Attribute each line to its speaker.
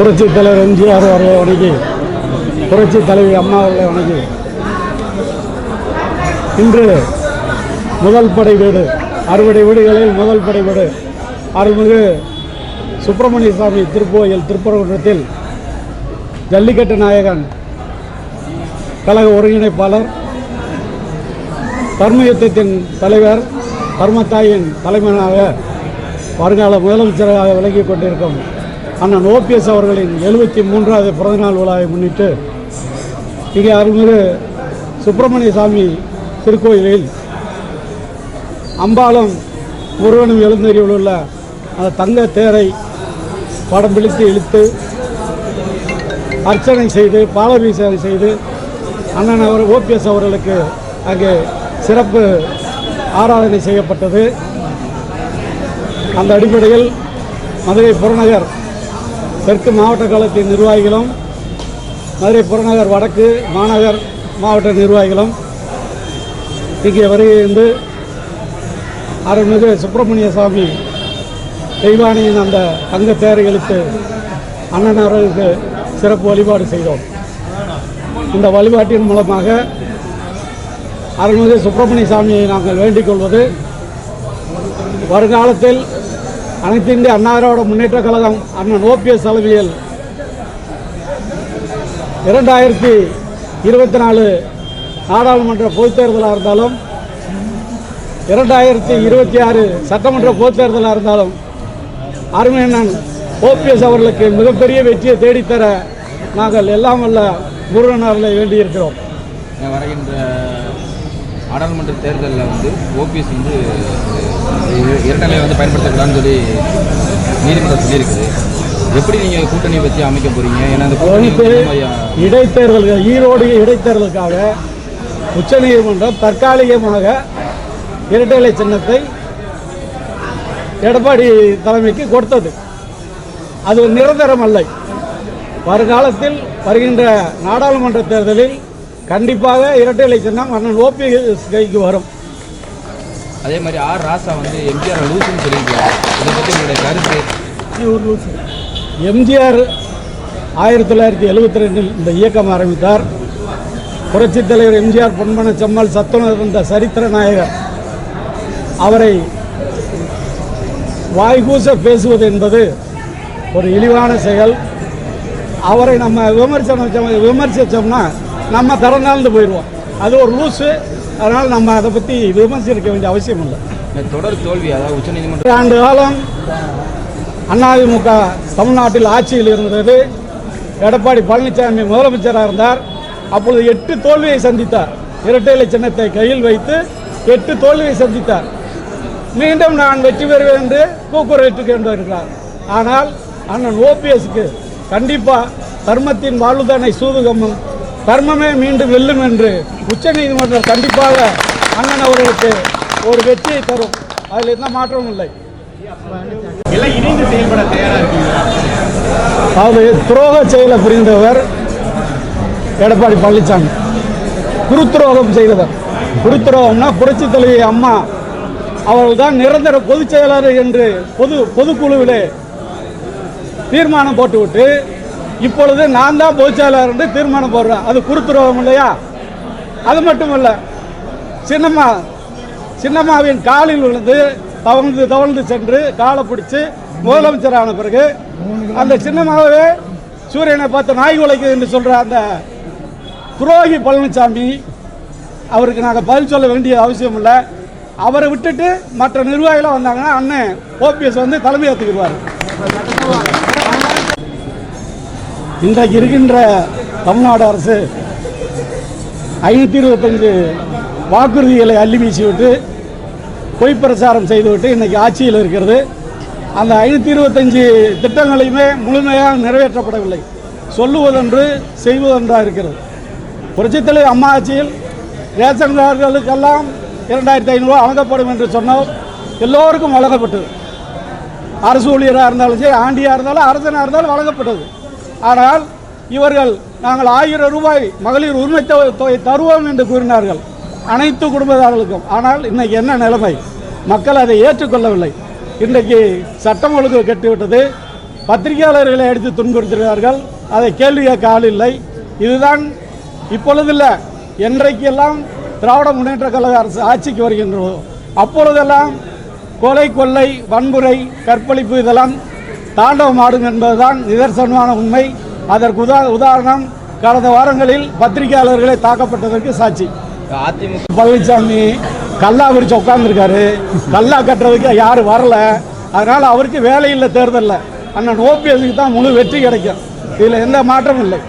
Speaker 1: புரட்சி தலைவர் எம்ஜிஆர் அவர்களை வணங்கி, புரட்சி தலைவி அம்மா அவர்களை வணங்கி, இன்று முதல் படை வீடு, 60 வீடுகளில் முதல் படை வீடு அருள்மிகு சுப்பிரமணிய சாமி திருக்கோயில் திருப்பரங்குன்றத்தில் ஜல்லிக்கட்டு நாயகன் கழக ஒருங்கிணைப்பாளர், தர்மயுத்தத்தின் தலைவர், தர்மத்தாயின் தலைமையாக வருங்கால முதலமைச்சராக விளங்கிக் கொண்டிருக்கும் அண்ணன் ஓபிஎஸ் அவர்களின் 73வது பிறந்தநாள் விழாவை முன்னிட்டு இங்கே அருள்மிகு சுப்பிரமணிய சாமி திருக்கோயிலில் அம்பாளும் முருகனும் எழுந்தருளில் உள்ள அந்த தங்க தேரை படம் பிடித்து இழுத்து அர்ச்சனை செய்து பாலாபிஷேகம் செய்து அண்ணன் ஓபிஎஸ் அவர்களுக்கு அங்கே சிறப்பு ஆராதனை செய்யப்பட்டது. அந்த அடிப்படையில் மதுரை புறநகர் தெற்கு மாவட்ட கழகத்தின் நிர்வாகிகளும், மதுரை புறநகர் வடக்கு மாநகர் மாவட்ட நிர்வாகிகளும் இங்கே வருகின்ற அருள்மிகு சுப்பிரமணிய சாமி தெய்வானியின் அந்த தங்க தேரை இழுத்து அண்ணன் அவர்களுக்கு சிறப்பு வழிபாடு செய்தோம். இந்த வழிபாட்டின் மூலமாக அருள்மிகு சுப்பிரமணிய சாமியை நாங்கள் வேண்டிக் கொள்வது, வருங்காலத்தில் அனைத்து இந்திய அண்ணா திராவிட முன்னேற்ற கழகம் அண்ணன் ஓபிஎஸ் தலைமையில் 2024 நாடாளுமன்ற பொதுத் தேர்தலாக இருந்தாலும் 2026 சட்டமன்ற பொதுத் தேர்தலாக இருந்தாலும் அருமையண்ணன் ஓபிஎஸ் அவர்களுக்கு மிகப்பெரிய வெற்றியை தேடித்தர நாங்கள் எல்லாம் வல்ல முருகன் அவர்களை வேண்டியிருக்கிறோம்.
Speaker 2: வருகின்ற நாடாளுமன்ற தேர்தலில் ஓபிஎஸ் இரட்டலை பயன்படுத்தக்கூடாதுன்னு சொல்லி நீதிமன்றம் சொல்லியிருக்குது. எப்படி நீங்கள் கூட்டணி பற்றி அமைக்க போறீங்க? ஏன்னா அந்த
Speaker 1: இடைத்தேர்தல்கள், ஈரோடு இடைத்தேர்தலுக்காக உச்சநீதிமன்றம் தற்காலிகமாக இரட்டை சின்னத்தை எடப்பாடி தலைமைக்கு கொடுத்தது. அது நிரந்தரம் அல்ல. வருங்காலத்தில் வருகின்ற நாடாளுமன்ற தேர்தலில் கண்டிப்பாக இரட்டை சின்னம் அண்ணன் ஓபிஎஸ் கைக்கு வரும்.
Speaker 2: அதே மாதிரி ராசா எம்ஜிஆர் லூசுன்னு சொல்லியிருக்காரு. இதை பற்றி உங்களுடைய கருத்து?
Speaker 1: எம்ஜிஆர் 1972 இந்த இயக்கம் ஆரம்பித்தார். புரட்சித் தலைவர் எம்ஜிஆர் பொன்மன செம்மல் சத்துணர் என்ற சரித்திர நாயகர் அவரை வாய்கூச பேசுவது என்பது ஒரு இழிவான செயல். அவரை நம்ம விமர்சித்தோம்னா நம்ம தரநாள்ந்து போயிடுவோம். அது ஒரு லூஸு. அதனால் நம்ம அதை பற்றி விமர்சிக்க வேண்டிய அவசியம் இல்லை.
Speaker 2: தொடர் தோல்வி, அதாவது உச்சநீதிமன்றம்
Speaker 1: ஆண்டு காலம் அதிமுக தமிழ்நாட்டில் ஆட்சியில் இருந்தது. எடப்பாடி பழனிசாமி முதலமைச்சராக இருந்தார். அப்பொழுது 8 தோல்வியை சந்தித்தார். இரட்டை சின்னத்தை கையில் வைத்து 8 தோல்வியை சந்தித்தார். மீண்டும் நான் வெற்றி பெறுவேன் என்று கூக்குரலிட்டு கொண்டிருக்கிறார். ஆனால் அண்ணன் ஓபிஎஸ்க்கு கண்டிப்பாக தர்மத்தின் வாழ்வுதானை சூதுகம்மம், தர்மமே மீண்டும் வெல்லும் என்று உச்சநீதிமன்றம் கண்டிப்பாக அண்ணன் அவர்களுக்கு ஒரு வெற்றியை தரும். அதில் எந்த மாற்றமும் இல்லை.
Speaker 3: இணைந்து செயல்பட தயாராக இருக்கீங்க?
Speaker 1: அதாவது துரோக செயலை புரிந்தவர் எடப்பாடி பழனிசாமி. குருத்துரோகம் செய்தவர். குருத்துரோகம்னா புரட்சி தலைவி அம்மா அவர்கள் தான் நிரந்தர பொதுச் செயலாளர் என்று பொதுக்குழுவிலே தீர்மானம் போட்டுவிட்டு இப்பொழுது நான் தான் பொதுச் செயலாளர் என்று தீர்மானம் போடுறேன். அது குருத்துரோகம் இல்லையா? அது மட்டுமல்ல, சின்னம்மாவின் காலில் விழுந்து தவழ்ந்து சென்று காலை பிடிச்சு முதலமைச்சரான பிறகு அந்த சின்னம்மாவே சூரியனை பார்த்து நாய் உழைக்குது என்று சொல்ற அந்த துரோகி பழனிசாமி அவருக்கு நாங்கள் பதில் சொல்ல வேண்டிய அவசியம் இல்லை. அவரை விட்டுட்டு மற்ற நிர்வாகிகள் வந்தாங்கன்னா அண்ணன் ஓபிஎஸ் தலைமை ஏற்றுக்குவார். இன்றைக்கு இருக்கின்ற தமிழ்நாடு அரசு 525 வாக்குறுதிகளை அள்ளி வீசிவிட்டு பொய் பிரச்சாரம் செய்துவிட்டு இன்றைக்கி ஆட்சியில் இருக்கிறது. அந்த 525 திட்டங்களையுமே முழுமையாக நிறைவேற்றப்படவில்லை. சொல்லுவதென்று செய்வதென்றாக இருக்கிறது. புரட்சித் தலைவர் அம்மா ஆட்சியில் ரேஷன் கார்டுகளுக்கெல்லாம் 2500 வழங்கப்படும் என்று சொன்னால் எல்லோருக்கும் வழங்கப்பட்டது. அரசு ஊழியராக இருந்தாலும் சரி, ஆண்டியாக இருந்தாலும் அரசனாக இருந்தாலும் வழங்கப்பட்டது. ஆனால் இவர்கள் நாங்கள் 1000 ரூபாய் மகளிர் உரிமை தொகை தருவோம் என்று கூறினார்கள் அனைத்து குடும்பத்தார்களுக்கும். ஆனால் இன்னைக்கு என்ன நிலைமை? மக்கள் அதை ஏற்றுக்கொள்ளவில்லை. இன்றைக்கு சட்டம் ஒழுங்கு கெட்டுவிட்டது. பத்திரிகையாளர்களை எடுத்து துன்புறுத்துகிறார்கள். அதை கேள்வி கேட்க ஆள் இல்லை. இதுதான் இப்பொழுதில்லை, என்றைக்கெல்லாம் திராவிட முன்னேற்ற கழக அரசு ஆட்சிக்கு வருகின்றதோ அப்பொழுதெல்லாம் கொலை, கொள்ளை, வன்முறை, கற்பழிப்பு இதெல்லாம் தாண்டவம் ஆடும் என்பதுதான் நிதர்சனமான உண்மை. அதற்கு உதாரணம் கடந்த வாரங்களில் பத்திரிகையாளர்களை தாக்கப்பட்டதற்கு சாட்சி.
Speaker 2: அதிமுக
Speaker 1: பழனிசாமி கல்லா விரிச்சு உட்கார்ந்துருக்காரு. கல்லா கட்டுறதுக்கு யாரும் வரல, அதனால் அவருக்கு வேலை இல்லை தேர்தலில். அண்ணன் ஓபிஎஸ்க்கு தான் முழு வெற்றி கிடைக்கும். இதில் எந்த மாற்றமும் இல்லை.